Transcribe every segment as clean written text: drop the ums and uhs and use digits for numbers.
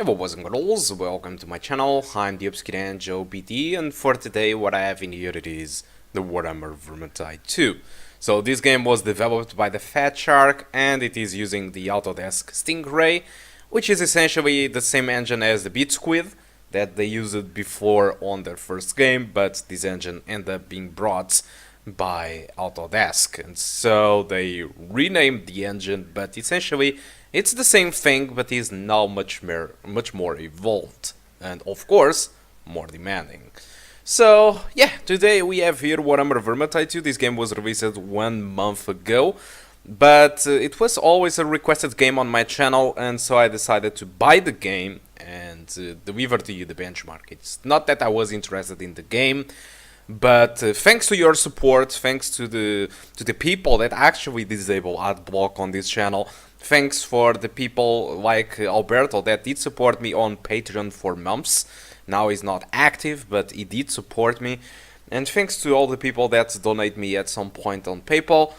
Hello boys and girls, welcome to my channel. I'm the Obscure Joe BT, and for today what I have in here it is the Warhammer Vermintide 2. So this game was developed by the Fat Shark and it is using the Autodesk Stingray, which is essentially the same engine as the Beat Squid that they used before on their first game, but this engine ended up being brought by Autodesk, and so they renamed the engine, but essentially it's the same thing, but is now much more evolved, and of course more demanding. So yeah, today we have here Warhammer Vermintide 2. This game was released 1 month ago, but it was always a requested game on my channel, and so I decided to buy the game and deliver to you the benchmark. It's not that I was interested in the game, but thanks to your support, thanks to the people that actually disable ad block on this channel, thanks for the people like Alberto that did support me on Patreon for months. Now he's not active, but he did support me, and thanks to all the people that donate me at some point on PayPal.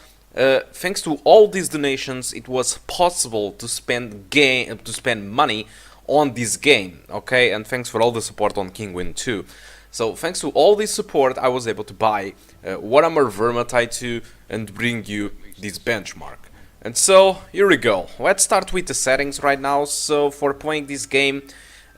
Thanks to all these donations, it was possible to spend money on this game, okay? And thanks for all the support on Kingwin too. So thanks to all this support, I was able to buy Warhammer Vermintide 2 and bring you this benchmark. And so here we go. Let's start with the settings right now. So for playing this game,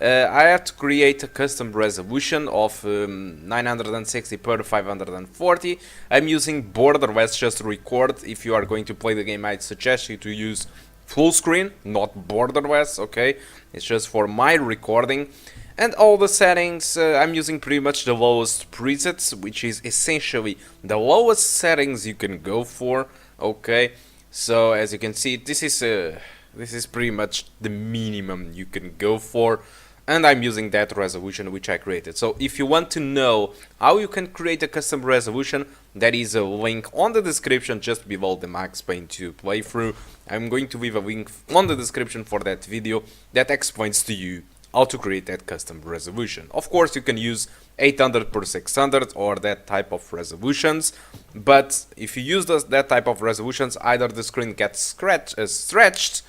I had to create a custom resolution of 960 per 540. I'm using borderless just to record. If you are going to play the game, I'd suggest you to use full screen, not borderless, okay? It's just for my recording. And all the settings, I'm using pretty much the lowest presets, which is essentially the lowest settings you can go for, okay? So as you can see, this is pretty much the minimum you can go for, and I'm using that resolution which I created. So if you want to know how you can create a custom resolution, there is a link on the description just below the Max Payne 2 playthrough. I'm going to leave a link on the description for that video that explains to you how to create that custom resolution. Of course, you can use 800 per 600 or that type of resolutions, but if you use that type of resolutions, either the screen gets stretched,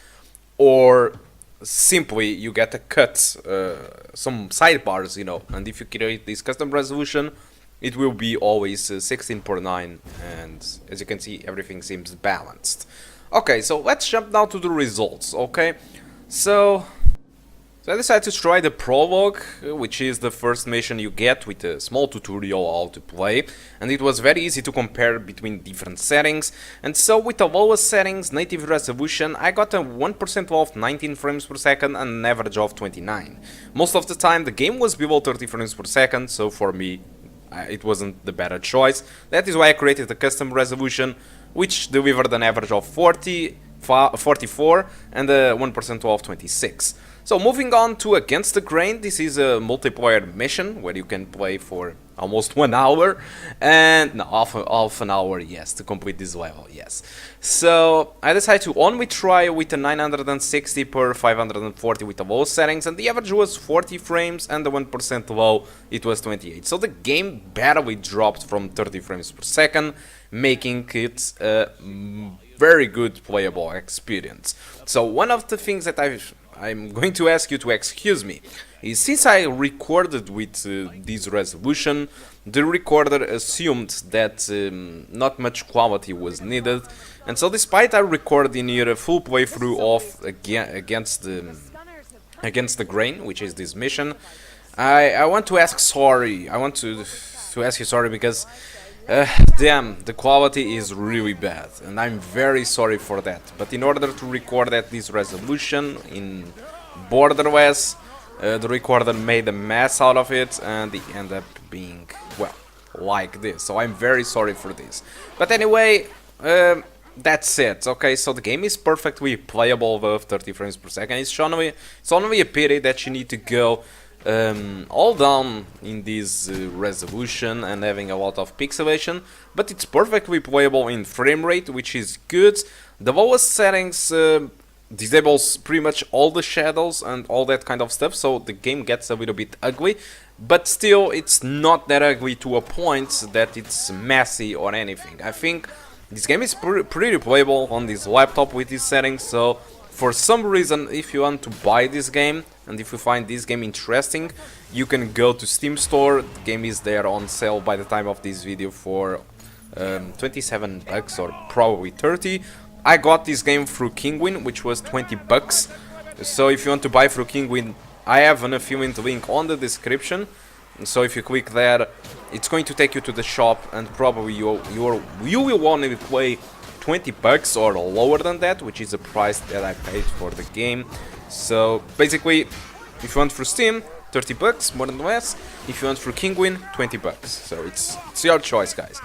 or simply you get a cut, some sidebars, you know. And if you create this custom resolution, it will be always 16 per 9, and as you can see, everything seems balanced. Okay, so let's jump now to the results, okay? So I decided to try the prologue, which is the first mission you get with a small tutorial how to play, and it was very easy to compare between different settings. And so with the lowest settings, native resolution, I got a 1% of 19 frames per second and an average of 29. Most of the time the game was below 30 frames per second, so for me it wasn't the better choice. That is why I created a custom resolution which delivered an average of 44 and a 1% of 26. So moving on to Against the Grain, this is a multiplayer mission where you can play for almost 1 hour, and no, half an hour, yes, to complete this level, yes. So I decided to only try with the 960 per 540 with the low settings, and the average was 40 frames, and the 1% low, it was 28. So the game barely dropped from 30 frames per second, making it a very good playable experience. So one of the things that I'm going to ask you to excuse me is, since I recorded with this resolution, the recorder assumed that not much quality was needed, and so despite I recorded in here a full playthrough of Against the Grain, which is this mission, I want to ask sorry. I want to ask you sorry because damn, the quality is really bad, and I'm very sorry for that. But in order to record at this resolution in borderless, the recorder made a mess out of it, and it ended up being, well, like this. So I'm very sorry for this. But anyway, that's it. Okay, so the game is perfectly playable above 30 frames per second. It's only a pity that you need to go all down in this resolution and having a lot of pixelation, but it's perfectly playable in frame rate, which is good. The lowest settings disables pretty much all the shadows and all that kind of stuff, so the game gets a little bit ugly, but still it's not that ugly to a point that it's messy or anything. I think this game is pretty playable on this laptop with these settings, so For some reason, if you want to buy this game and if you find this game interesting, you can go to Steam store. The game is there on sale by the time of this video for 27 bucks or probably 30. I got this game through Kinguin, which was 20 bucks. So if you want to buy through Kinguin, I have an affiliate link on the description. So if you click there, it's going to take you to the shop, and probably you will only pay 20 bucks or lower than that, which is the price that I paid for the game. So basically, if you want through Steam, 30 bucks, more than less. If you want through Kinguin, 20 bucks. So it's your choice, guys.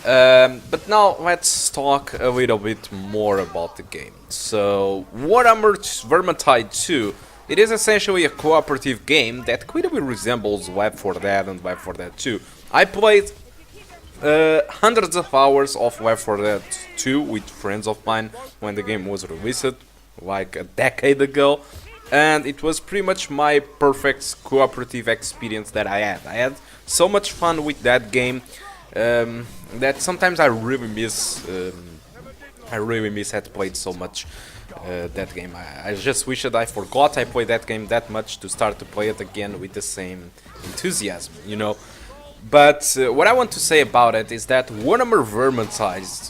But now let's talk a little bit more about the game. So Warhammer Vermintide 2, it is essentially a cooperative game that clearly resembles Left 4 Dead and Left 4 Dead 2. I played hundreds of hours of Left 4 Dead 2 with friends of mine when the game was released, like a decade ago, and it was pretty much my perfect cooperative experience that I had. I had so much fun with that game that sometimes I really miss. Had played so much that game. I just wish that I forgot I played that game that much to start to play it again with the same enthusiasm, you know. But what I want to say about it is that Warhammer Vermintide,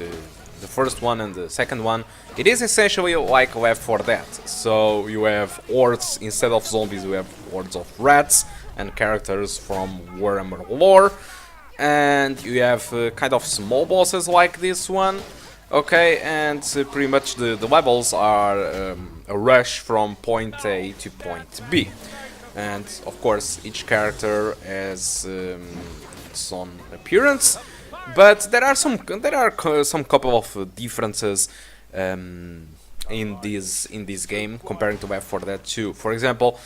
the first one and the second one, it is essentially like Left 4 Dead. So you have hordes, instead of zombies you have hordes of rats and characters from Warhammer lore. And you have kind of small bosses like this one. Okay, and pretty much the levels are a rush from point A to point B. And of course each character has its own appearance, but there are some couple of differences in this game comparing to Left 4 Dead 2. For example,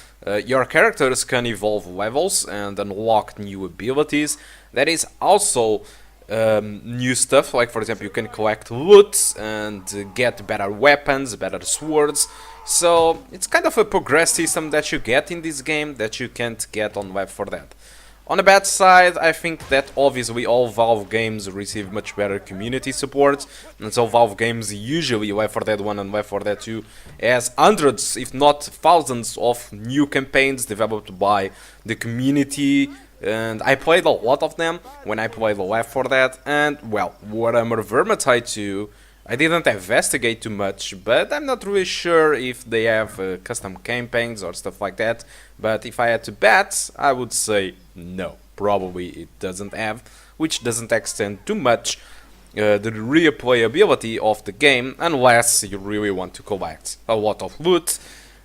your characters can evolve levels and unlock new abilities. That is also new stuff, like for example you can collect loot and get better weapons, better swords. So it's kind of a progress system that you get in this game that you can't get on Left 4 Dead. On the bad side, I think that obviously all Valve games receive much better community support, and so Valve games, usually Left 4 Dead 1 and Left 4 Dead 2, has hundreds, if not thousands, of new campaigns developed by the community, and I played a lot of them when I played Left 4 Dead, and well, Warhammer Vermintide 2, I didn't investigate too much, but I'm not really sure if they have custom campaigns or stuff like that. But if I had to bet, I would say no, probably it doesn't have, which doesn't extend too much the replayability of the game, unless you really want to collect a lot of loot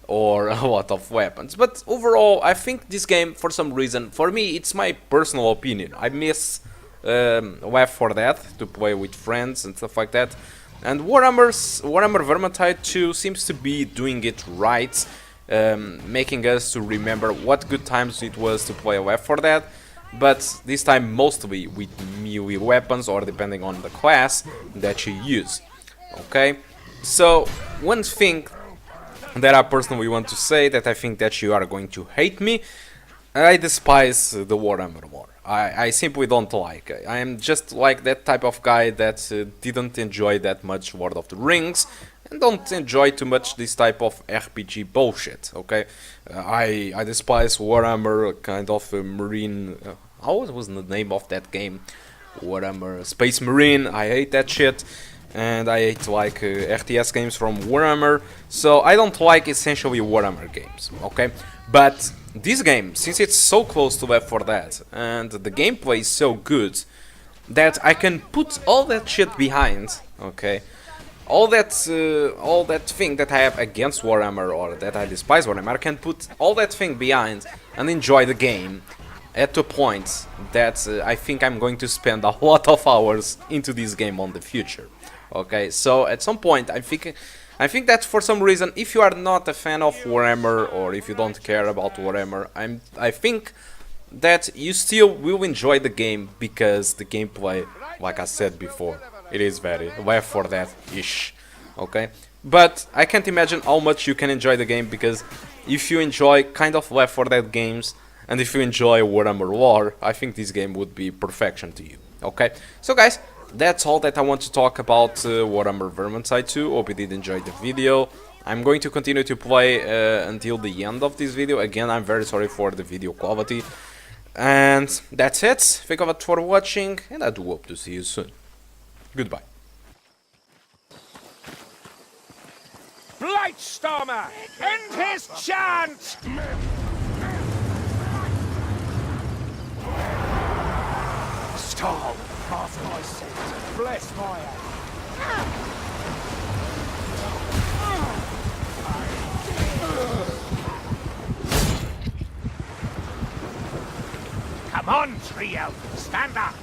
or a lot of weapons. But overall, I think this game, for some reason, for me, it's my personal opinion, I miss Left 4 Dead to play with friends and stuff like that. And Warhammer Vermintide 2 seems to be doing it right, making us to remember what good times it was to play Left 4 Dead, but this time mostly with melee weapons or depending on the class that you use. Okay, so one thing that I personally want to say, that I think that you are going to hate me, I despise the Warhammer lore. I simply don't like it. I am just like that type of guy that didn't enjoy that much Lord of the Rings and don't enjoy too much this type of RPG bullshit, okay? I despise Warhammer, kind of a marine... how was the name of that game? Warhammer Space Marine, I hate that shit. And I hate like RTS games from Warhammer, so I don't like essentially Warhammer games, okay? But this game, since it's so close to Left 4 Dead and the gameplay is so good, that I can put all that shit behind, okay? All that thing that I have against Warhammer or that I despise Warhammer, I can put all that thing behind and enjoy the game at a point that I think I'm going to spend a lot of hours into this game on the future. Okay, so at some point I think that for some reason, if you are not a fan of Warhammer or if you don't care about Warhammer, I think that you still will enjoy the game because the gameplay, like I said before, it is very Left 4 Dead-ish. Okay, but I can't imagine how much you can enjoy the game, because if you enjoy kind of Left 4 Dead games and if you enjoy Warhammer lore, I think this game would be perfection to you. Okay, so guys, that's all that I want to talk about Warhammer Vermintide 2. Hope you did enjoy the video. I'm going to continue to play until the end of this video. Again, I'm very sorry for the video quality. And that's it. Thank you a lot for watching, and I do hope to see you soon. Goodbye. Blightstormer! End his chant! Storm, pass my sins, bless my hand. Come on, trio, stand up!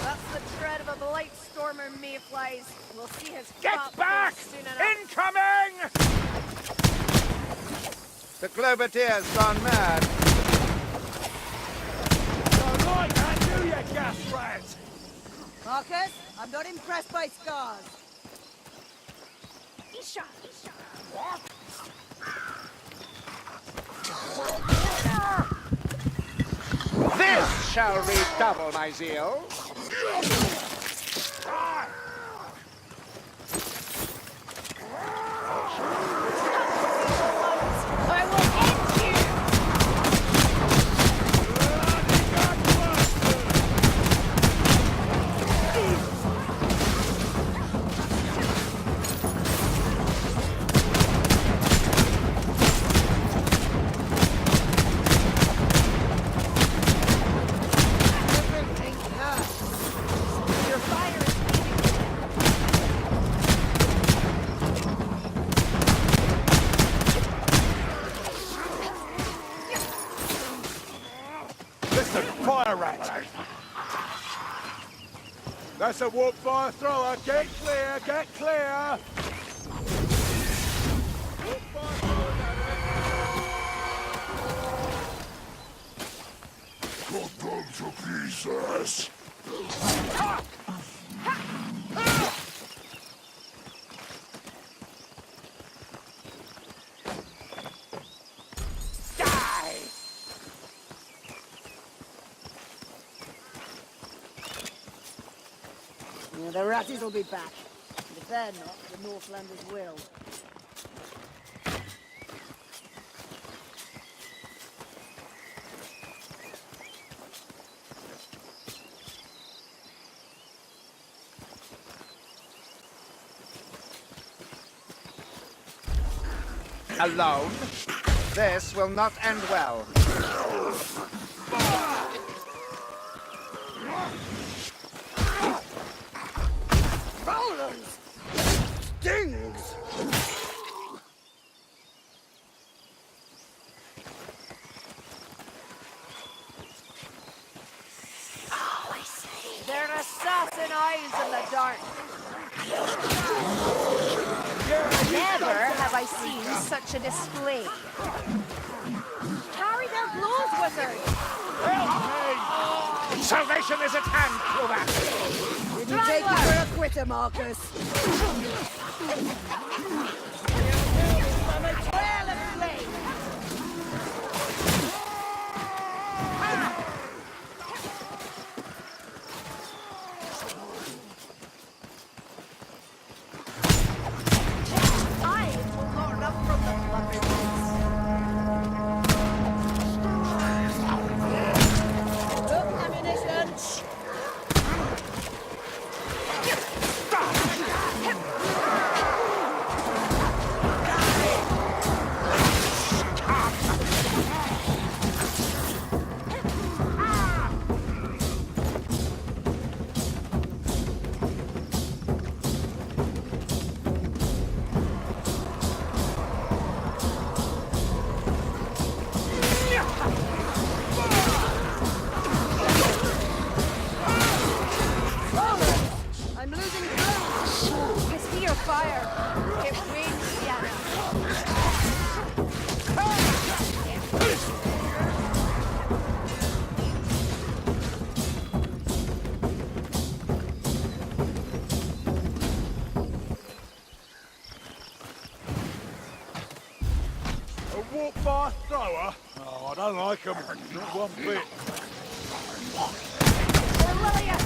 That's the tread of a Blightstormer, mayflies. We'll see his Get crop back! soon enough. Incoming! The Cloverteer's gone mad. You're right, I knew you, gas rat! Marcus, I'm not impressed by scars. Isha, Isha. This shall redouble my zeal. I will end you! Everything hurts. Your fire is Listen, fire rat! That's a warp fire thrower. Get clear, get clear! To pieces. Die! Yeah, the ratties will be back. And if they're not, the Northlanders will. Alone? This will not end well. Rollers! Stings! Oh, I see. They're assassin eyes in the dark. Never have I seen such a display. Carry their blows, wizard! Help me! Salvation is at hand, Clover! Did you take me for a quitter, Marcus? I'm a trail of flame! I will lord up from the blunderbuss. Look, ammunition! I'm losing ground. I see your fire. It wings, Yana. A warp fire thrower? Oh, I don't like them. Not one bit. Lillian!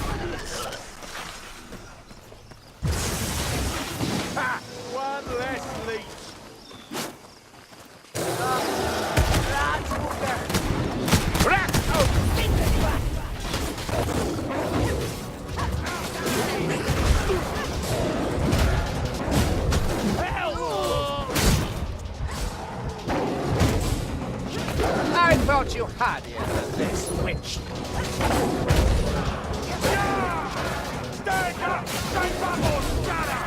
thought you had here than this, witch. Stand up! Stay bubbles! Gather!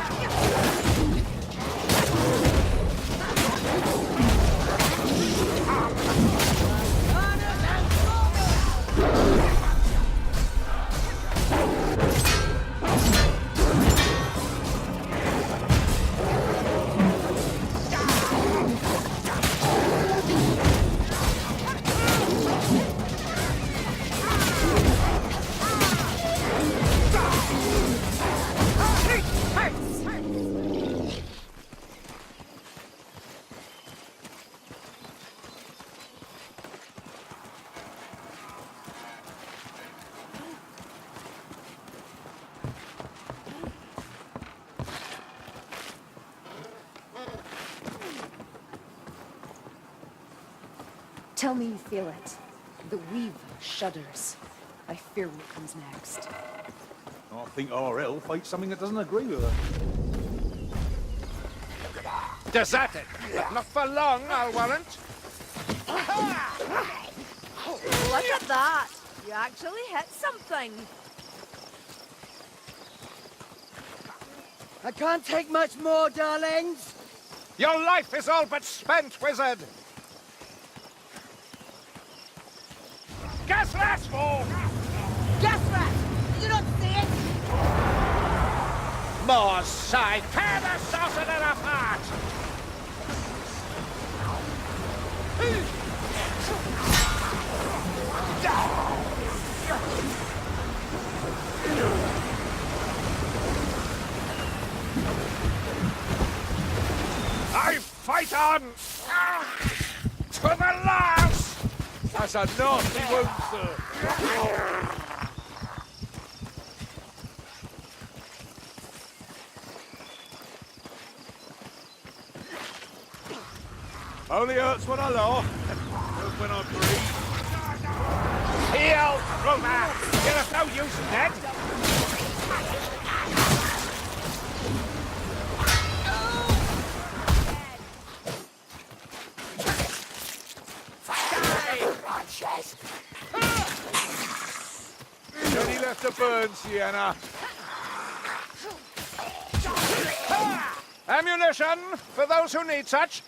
Tell me you feel it. The weave shudders. I fear what comes next. I think RL fights something that doesn't agree with her. Deserted. Not for long, I'll warrant. Look at that! You actually hit something! I can't take much more, darlings. Your life is all but spent, wizard. Gas rat! Gas rat! Did you not see it? More side. Tear the sorcerer apart! I fight on! To the last! That's a nasty wound, sir. Only hurts when I laugh. Hurts when I breathe. Heal, Roma! You're of no use, dead! Only left to burn, Sienna. Ammunition for those who need such.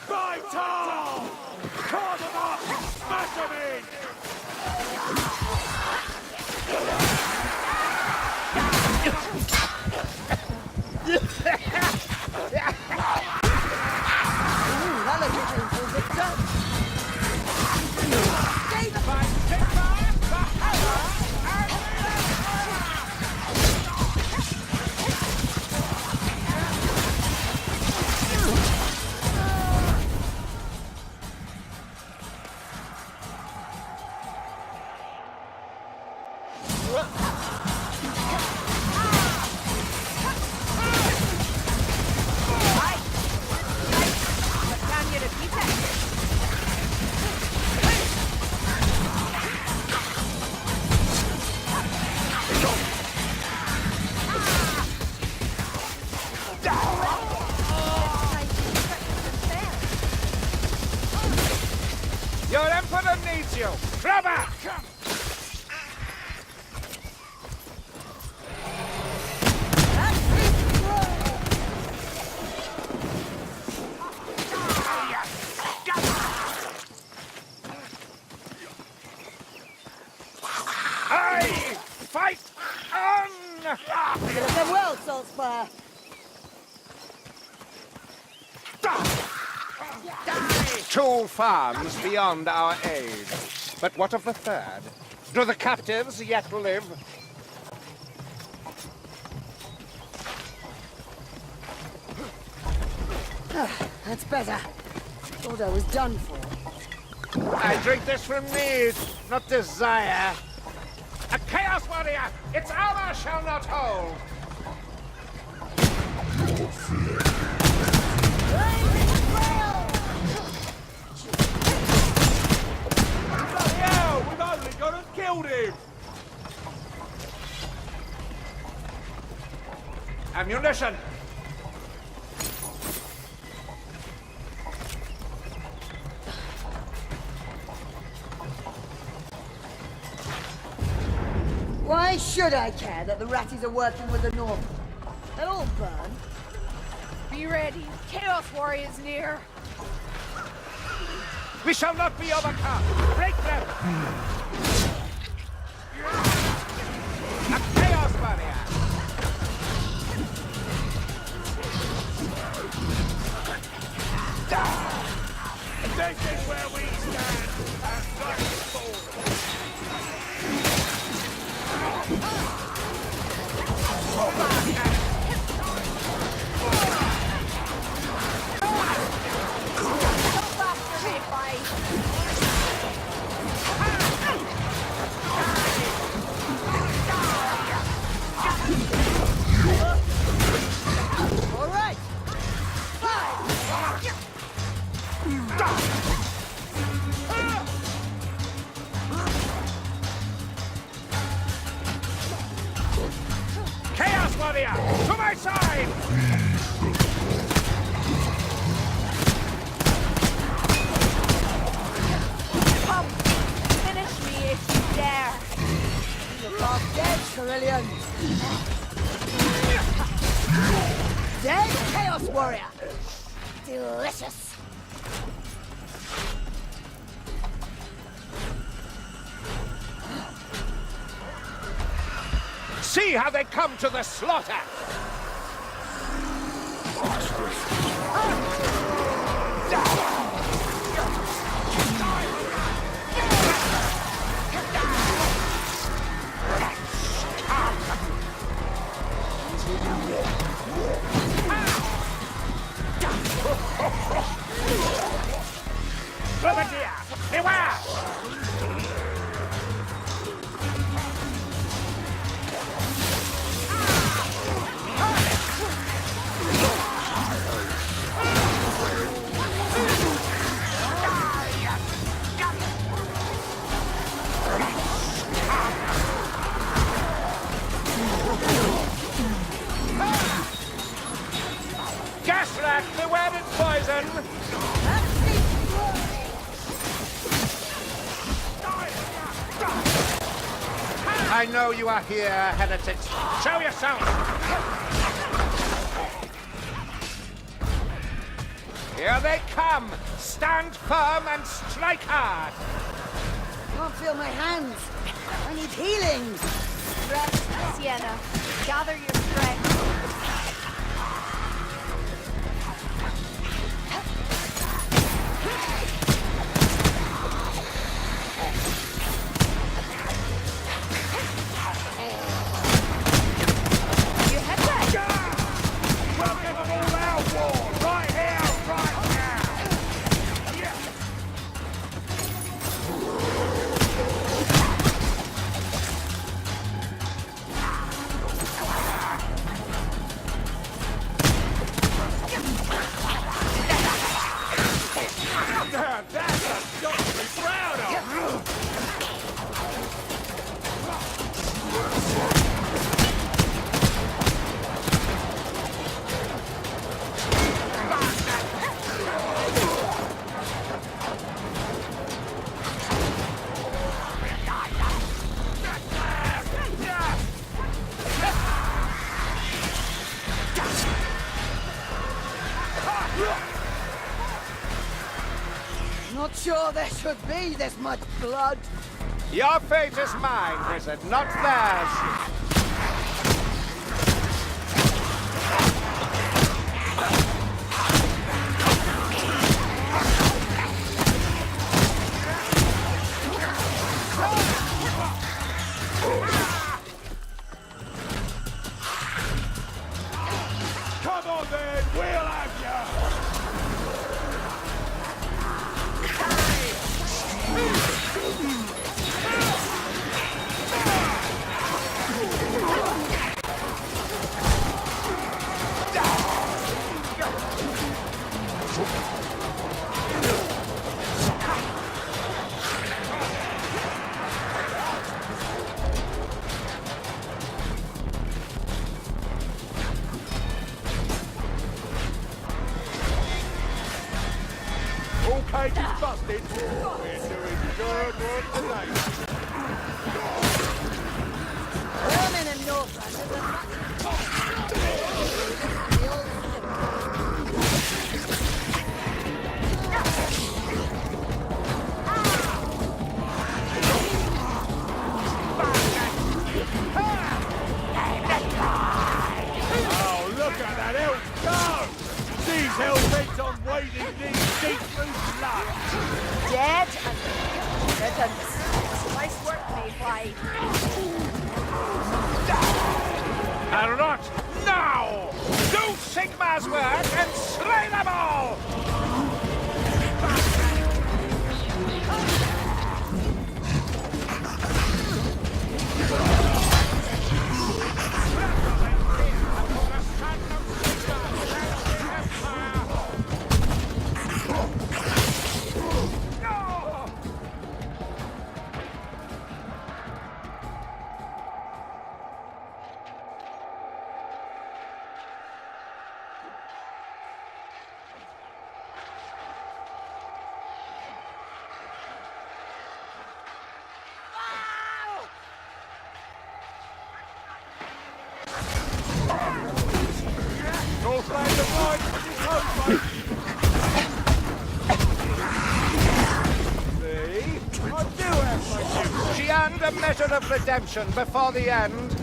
Fight on! Call them up! Smash them in! That looks painful, Victor. Stay the fight! Can you repeat it? Your emperor needs you. Rubber! I fight on! You're looking well, Saltspire. Two farms beyond our aid. But what of the third? Do the captives yet live? That's better. Thought I was done for. I drink this from need, not desire. A Chaos Warrior! Its armor shall not hold! Bloody hell! We've only gone and killed him! Ammunition! Why should I care that the ratties are working with the North? They'll all burn. Be ready. Chaos Warriors near. We shall not be overcome! Break them! A chaos barrier! This is where we stand and fight forward. All right. Chaos warrior! To my side! Come, finish me if you dare. Look off dead, Carillion. Dead Chaos Warrior. Delicious. See how they come to the slaughter! Grenadier, beware! Gas rat, beware its poison! I know you are here, heretics. Show yourself! Here they come! Stand firm and strike hard! Can't feel my hands. I need healing. Rest, Sienna. Gather your strength. You head back. We'll give them all our war, right here, right now! Yeah. That's a job to be proud of! Not sure there should be this much blood. Your fate is mine, wizard, not theirs! Come on then, we'll have ya! cage is busted. We're doing good work today. Women and Northrend are the Oh, look at that elf go! These hell bent on wading these deep through blood. Dead and riddance. Nice work, Mayfly. And rot now! Do Sigma's work and slay them all! Northland of Light, it's home, See? I do have my duty. She earned a measure of redemption before the end.